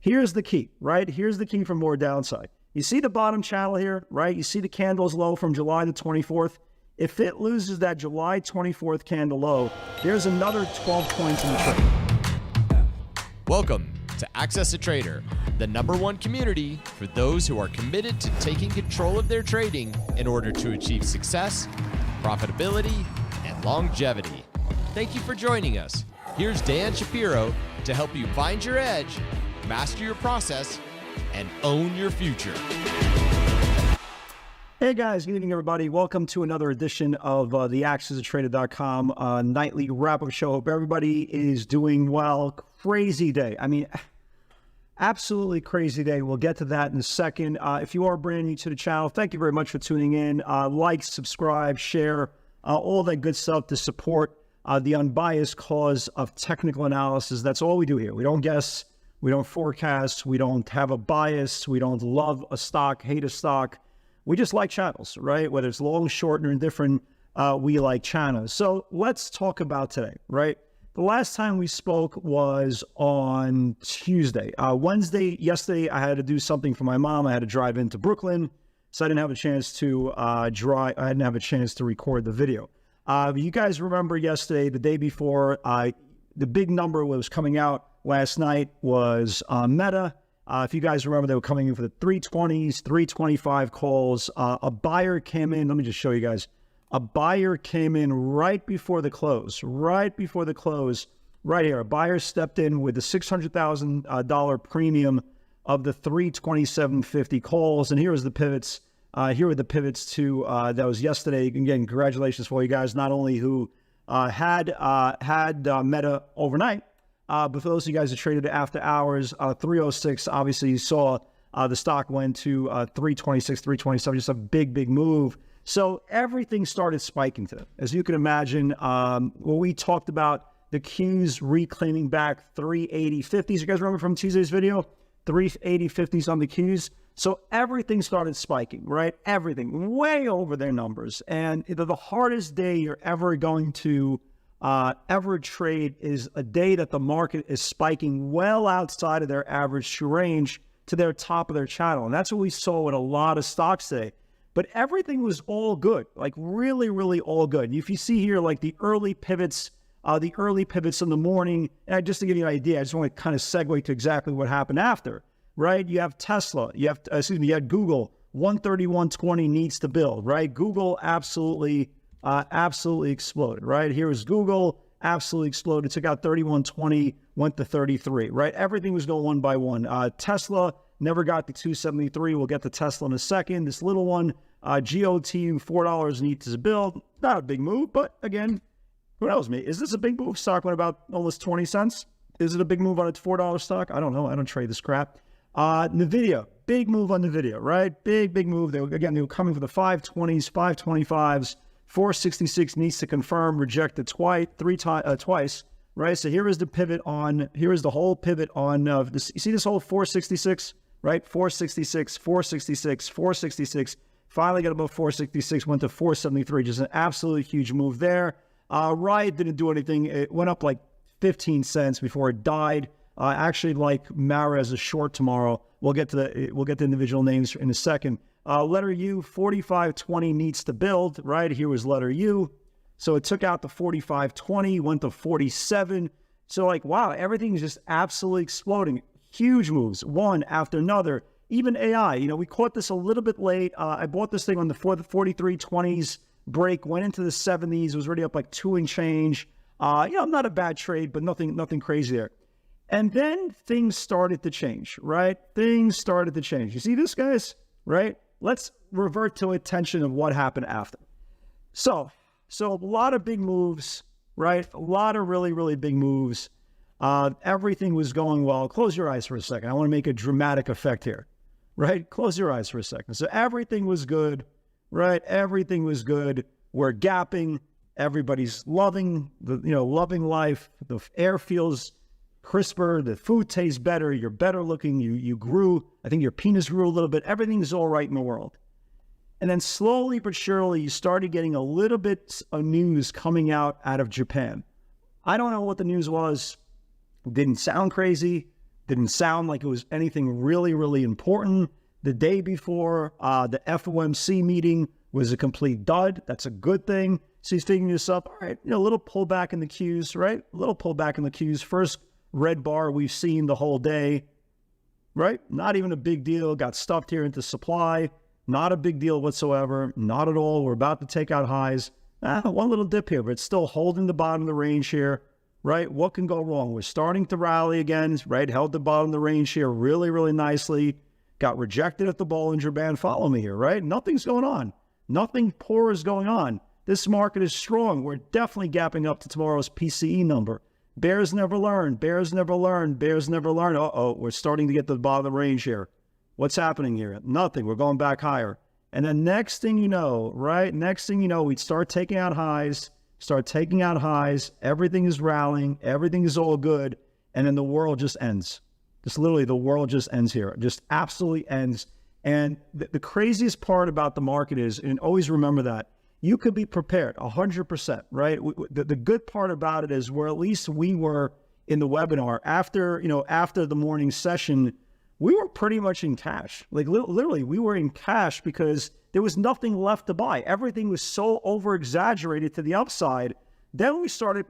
here's the key, right? Here's the key for more downside. You see the bottom channel here, right? You see the candle's low from July the 24th. If it loses that July 24th candle low, there's another 12 points in the trade. Welcome to Access a Trader, the #1 community for those who are committed to taking control of their trading in order to achieve success, profitability, and longevity. Thank you for joining us. Here's Dan Shapiro to help you find your edge, master your process, and own your future. Hey guys, good evening everybody. Welcome to another edition of the AccessATrader.com nightly wrap-up show. Hope everybody is doing well. Crazy day. I mean, absolutely crazy day. We'll get to that in a second. If you are brand new to the channel, thank you very much for tuning in. Like, subscribe, share, all that good stuff to support the unbiased cause of technical analysis. That's all we do here. We don't guess. We don't forecast. We don't have a bias. We don't love a stock, hate a stock. We just like channels, right? Whether it's long, short, or indifferent, we like channels. So let's talk about today, right? The last time we spoke was on Tuesday. Wednesday, yesterday, I had to do something for my mom. I had to drive into Brooklyn, so I didn't have a chance to I didn't have a chance to record the video. You guys remember yesterday, the day before, the big number was coming out last night was Meta. If you guys remember, they were coming in for the 320s, 325 calls. A buyer came in. Let me just show you guys. A buyer came in right before the close, right here. A buyer stepped in with the $600,000 premium of the 327.50 calls. And here was the pivots. Here were the pivots to that was yesterday. Again, congratulations for you guys, not only who had Meta overnight, but for those of you guys that traded after hours, 306, obviously you saw the stock went to 326, 327, just a big move. So everything started spiking today. As you can imagine, when we talked about the Qs reclaiming back 380.50s, you guys remember from Tuesday's video? 380.50s on the Qs. So everything started spiking, right? Everything way over their numbers. And the hardest day you're ever going to ever trade is a day that the market is spiking well outside of their average true range to their top of their channel. And that's what we saw with a lot of stocks today. But everything was all good, like really all good. If you see here, like the early pivots in the morning, and just to give you an idea, I just want to kind of segue to exactly what happened after, right? You have Tesla, you had Google, 131.20 needs to build, right? Google absolutely exploded, right? Here is Google, absolutely exploded, took out 31.20, went to 33, right? Everything was going one by one. Tesla never got to 273. We'll get to Tesla in a second. This little one, GOT, $4 needs to build. Not a big move, but again, who knows me? Is this a big move? Stock went about almost 20 cents. Is it a big move on a $4 stock? I don't know. I don't trade this crap. NVIDIA, big move on NVIDIA, right? Big move. They were coming for the 520s, 525s. 466 needs to confirm, rejected twice, right? So here is the pivot on, here is the whole pivot on this. You see this whole 466, right? 466, 466, 466. Finally got above 466, went to 473. Just an absolutely huge move there. Riot didn't do anything. It went up like 15 cents before it died. I actually like Mara as a short tomorrow. We'll get to the individual names in a second. Letter U, 45.20 needs to build, right? Here was letter U. So it took out the 45.20, went to 47. So like, wow, everything's just absolutely exploding. Huge moves, one after another. Even AI, we caught this a little bit late. I bought this thing on the 43.20s break, went into the 70s, was already up like 2 and change. Not a bad trade, but nothing crazy there. And then things started to change, right? Things started to change. You see this, guys, right? Let's revert to attention of what happened after. So a lot of big moves, right? A lot of really big moves. Everything was going well. Close your eyes for a second. I want to make a dramatic effect here, right? Close your eyes for a second. So everything was good, right? Everything was good. We're gapping. Everybody's loving loving life. The air feels crisper, the food tastes better, you're better looking, you grew, I think your penis grew a little bit, everything's all right in the world. And then slowly but surely, you started getting a little bit of news coming out of Japan. I don't know what the news was. It didn't sound crazy, Didn't sound like it was anything really, really important. The day before, the FOMC meeting was a complete dud. That's a good thing. So he's figuring this up. All right, a little pullback in the Qs, right? A little pullback in the Qs. First red bar we've seen the whole day, right? Not even a big deal. Got stuffed here into supply. Not a big deal whatsoever. Not at all. We're about to take out highs. One little dip here, but it's still holding the bottom of the range here, right? What can go wrong? We're starting to rally again, right? Held the bottom of the range here really, really nicely. Got rejected at the Bollinger Band. Follow me here, right? Nothing's going on. Nothing poor is going on. This market is strong. We're definitely gapping up to tomorrow's PCE number. Bears never learn. Bears never learn. Bears never learn. Uh-oh, we're starting to get to the bottom of the range here. What's happening here? Nothing. We're going back higher. And then next thing you know, right? Next thing you know, we'd start taking out highs, Everything is rallying. Everything is all good. And then the world just ends. Just literally the world just ends here. Just absolutely ends. And the craziest part about the market is, and always remember that, you could be prepared 100%, right? The good part about it is where at least we were in the webinar after the morning session, we were pretty much in cash. Like literally we were in cash because there was nothing left to buy. Everything was so over exaggerated to the upside. Then we started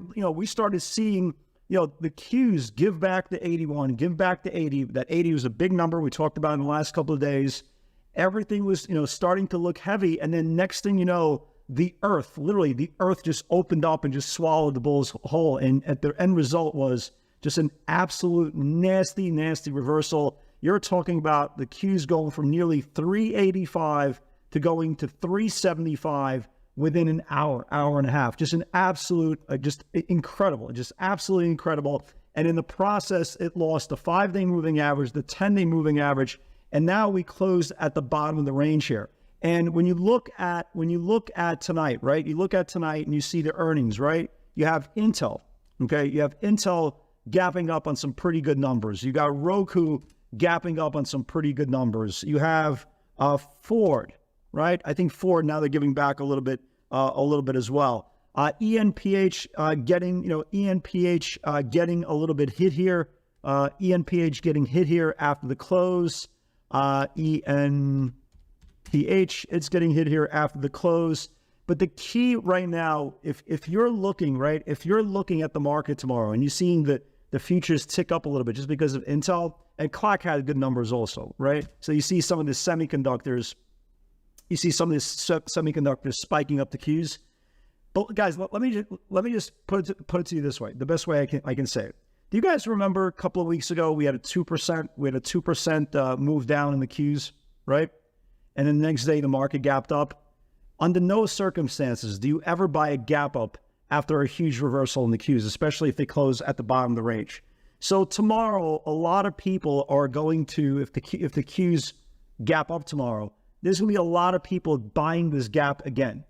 seeing, the Qs give back the 81, give back the 80. That 80 was a big number we talked about in the last couple of days. Everything was, starting to look heavy. And then next thing you know, the earth just opened up and just swallowed the bull's whole. And at the end result was just an absolute nasty, nasty reversal. You're talking about the Qs going from nearly 385 to going to 375 within an hour and a half. Just an absolute, just incredible, just absolutely incredible. And in the process, it lost the 5-day moving average, the 10-day moving average, and now we closed at the bottom of the range here. And when you look at tonight, right? You look at tonight and you see the earnings, right? You have Intel, okay? You have Intel gapping up on some pretty good numbers. You got Roku gapping up on some pretty good numbers. You have Ford, right? I think Ford now they're giving back a little bit as well. ENPH getting a little bit hit here. ENPH getting hit here after the close. ENPH, it's getting hit here after the close. But the key right now, if you're looking, right, if you're looking at the market tomorrow and you're seeing the futures tick up a little bit just because of Intel, and Clock had good numbers also, right? So you see some of the semiconductors, spiking up the Qs. But guys, let me just put it to you this way, the best way I can say it. Do you guys remember a couple of weeks ago we had a 2% move down in the Qs, right? And then the next day the market gapped up. Under no circumstances do you ever buy a gap up after a huge reversal in the Qs, especially if they close at the bottom of the range. So tomorrow, a lot of people are going to, if the Qs gap up tomorrow, there's going to be a lot of people buying this gap again.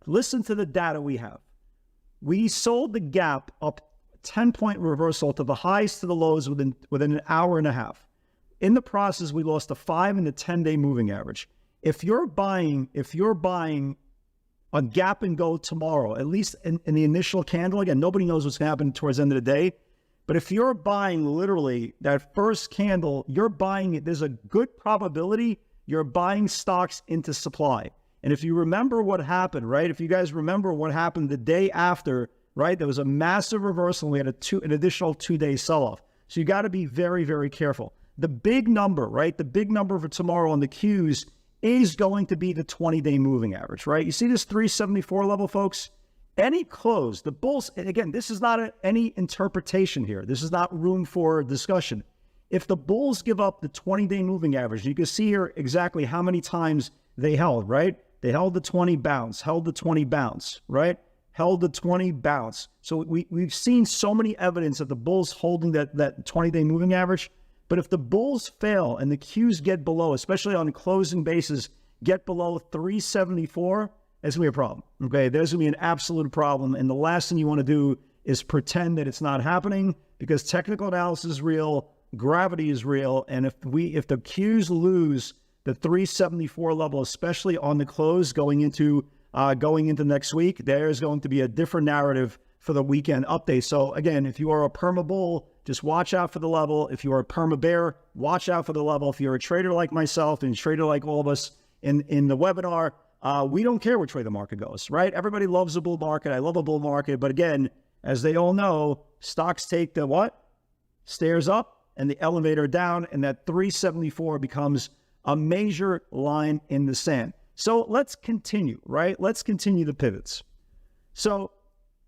Listen to the data we have. We sold the gap up 10-point reversal to the highs to the lows within an hour and a half. In the process, we lost the 5 and the 10-day moving average. If you're buying a gap and go tomorrow, at least in the initial candle, again, nobody knows what's going to happen towards the end of the day. But if you're buying literally that first candle, you're buying it. There's a good probability you're buying stocks into supply. And if you remember what happened, right? If you guys remember what happened the day after, right? There was a massive reversal. We had an additional 2-day sell-off. So you got to be very, very careful. The big number, right? The big number for tomorrow on the Qs is going to be the 20-day moving average, right? You see this 374 level, folks? Any close, the bulls, and again, this is not any interpretation here. This is not room for discussion. If the bulls give up the 20-day moving average, you can see here exactly how many times they held, right? They held the 20 bounce, held the 20 bounce, right? Held the 20 bounce. So we've seen so many evidence of the bulls holding that 20-day moving average. But if the bulls fail and the Qs get below, especially on a closing basis, get below 374, that's going to be a problem, okay? There's going to be an absolute problem. And the last thing you want to do is pretend that it's not happening, because technical analysis is real, gravity is real. And if the Qs lose the 374 level, especially on the close going into next week, there's going to be a different narrative for the weekend update. So again, if you are a perma bull, just watch out for the level. If you're a perma bear, watch out for the level. If you're a trader like myself and a trader like all of us in the webinar, we don't care which way the market goes, right? Everybody loves a bull market. I love a bull market. But again, as they all know, stocks take the what? Stairs up and the elevator down, and that 374 becomes a major line in the sand. So let's continue, right? Let's continue the pivots. So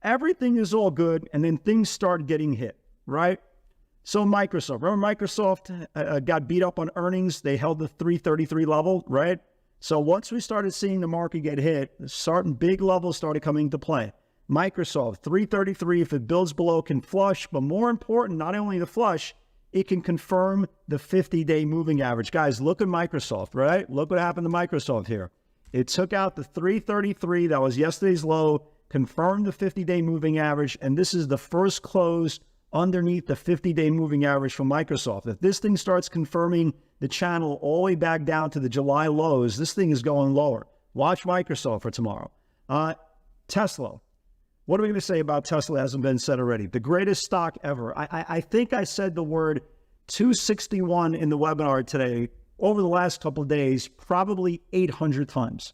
everything is all good, and then things start getting hit, right? So Microsoft, remember Microsoft got beat up on earnings. They held the 333 level, right? So once we started seeing the market get hit, certain big levels started coming into play. Microsoft, 333, if it builds below, can flush, but more important, not only the flush, it can confirm the 50-day moving average. Guys, look at Microsoft, right? Look what happened to Microsoft here. It took out the 333, that was yesterday's low, confirmed the 50-day moving average, and this is the first close underneath the 50-day moving average for Microsoft. If this thing starts confirming the channel all the way back down to the July lows, this thing is going lower. Watch Microsoft for tomorrow. Tesla. What are we going to say about Tesla? Hasn't been said already. The greatest stock ever. I think I said the word 261 in the webinar today over the last couple of days, probably 800 times.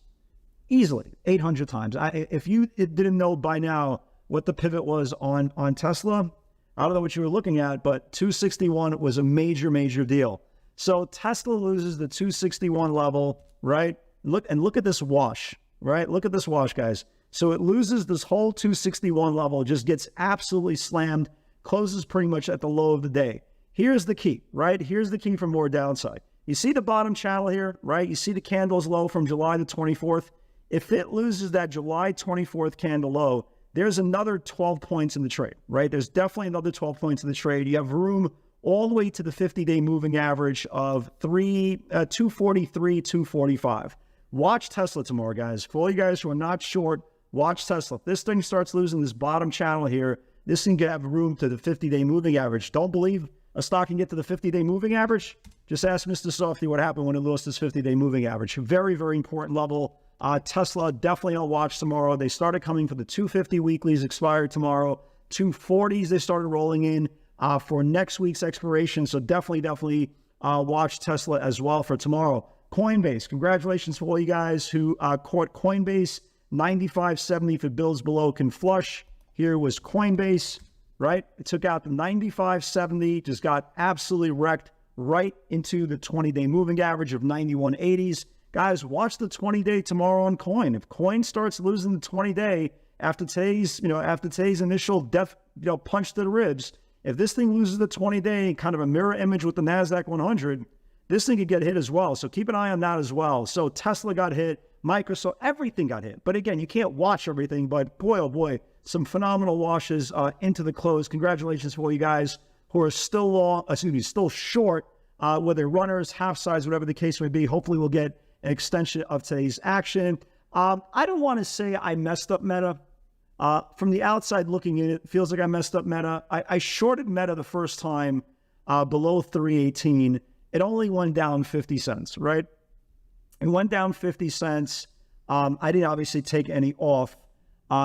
Easily 800 times. If you didn't know by now what the pivot was on Tesla, I don't know what you were looking at, but 261 was a major, major deal. So Tesla loses the 261 level, right? Look at this wash, right? Look at this wash, guys. So it loses this whole 261 level, just gets absolutely slammed, closes pretty much at the low of the day. Here's the key, right? Here's the key for more downside. You see the bottom channel here, right? You see the candle's low from July the 24th. If it loses that July 24th candle low, there's another 12 points in the trade, right? There's definitely another 12 points in the trade. You have room all the way to the 50-day moving average of 243, 245. Watch Tesla tomorrow, guys. For all you guys who are not short, watch Tesla. If this thing starts losing this bottom channel here, this thing can have room to the 50-day moving average. Don't believe a stock can get to the 50-day moving average? Just ask Mr. Softy what happened when it lost this 50-day moving average. Very, very important level. Tesla, definitely I'll watch tomorrow. They started coming for the 250 weeklies, expired tomorrow. 240s, they started rolling in for next week's expiration. So definitely watch Tesla as well for tomorrow. Coinbase, congratulations to all you guys who caught Coinbase. 95.70 if it builds below can flush. Here was Coinbase, right? It took out the 95.70, just got absolutely wrecked right into the 20-day moving average of 91.80s. Guys, watch the 20-day tomorrow on Coin. If Coin starts losing the 20-day after today's initial death, punch to the ribs, if this thing loses the 20-day, kind of a mirror image with the NASDAQ 100, this thing could get hit as well. So keep an eye on that as well. So Tesla got hit. Microsoft, everything got hit. But again, you can't watch everything, but boy, oh boy, some phenomenal washes into the close. Congratulations for all you guys who are still short, whether runners, half size, whatever the case may be. Hopefully we'll get an extension of today's action. I don't want to say I messed up Meta. From the outside looking in, it feels like I messed up Meta. I shorted Meta the first time below 318. It only went down 50 cents, right? It went down 50 cents. I didn't obviously take any off.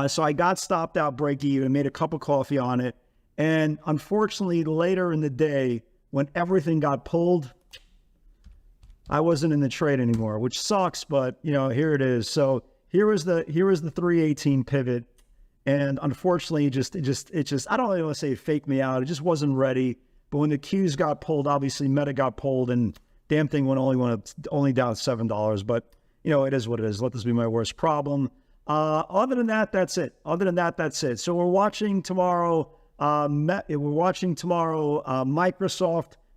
So I got stopped out break even, made a cup of coffee on it. And unfortunately, later in the day, when everything got pulled, I wasn't in the trade anymore, which sucks, but here it is. So here was the 318 pivot. And unfortunately, it just, I don't really want to say it faked me out. It just wasn't ready. But when the Qs got pulled, obviously Meta got pulled and damn thing went only down $7, but it is what it is. Let this be my worst problem. Other than that, that's it. So we're watching tomorrow. Microsoft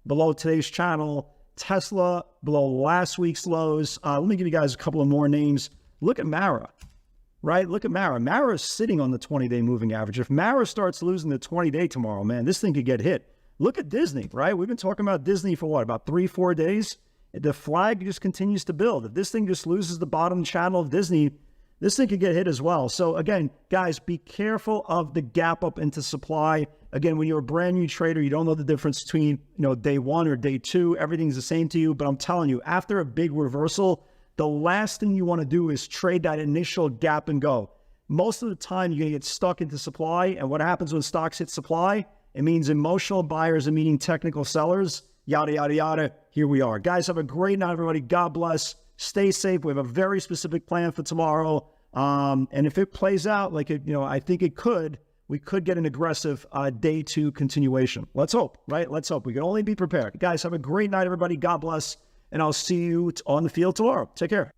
below today's channel, Tesla below last week's lows. Let me give you guys a couple of more names. Look at Mara, right? Look at Mara. Mara is sitting on the 20-day moving average. If Mara starts losing the 20-day tomorrow, man, this thing could get hit. Look at Disney, right? We've been talking about Disney for what, about 3-4 days? The flag just continues to build. If this thing just loses the bottom channel of Disney, this thing could get hit as well. So again, guys, be careful of the gap up into supply. Again, when you're a brand new trader, you don't know the difference between, day one or day two. Everything's the same to you. But I'm telling you, after a big reversal, the last thing you want to do is trade that initial gap and go. Most of the time, you're going to get stuck into supply. And what happens when stocks hit supply? It means emotional buyers are meeting technical sellers, yada, yada, yada. Here we are. Guys, have a great night, everybody. God bless. Stay safe. We have a very specific plan for tomorrow. And if it plays out like it, I think it could, we could get an aggressive day 2 continuation. Let's hope, right? Let's hope. We can only be prepared. Guys, have a great night, everybody. God bless. And I'll see you on the field tomorrow. Take care.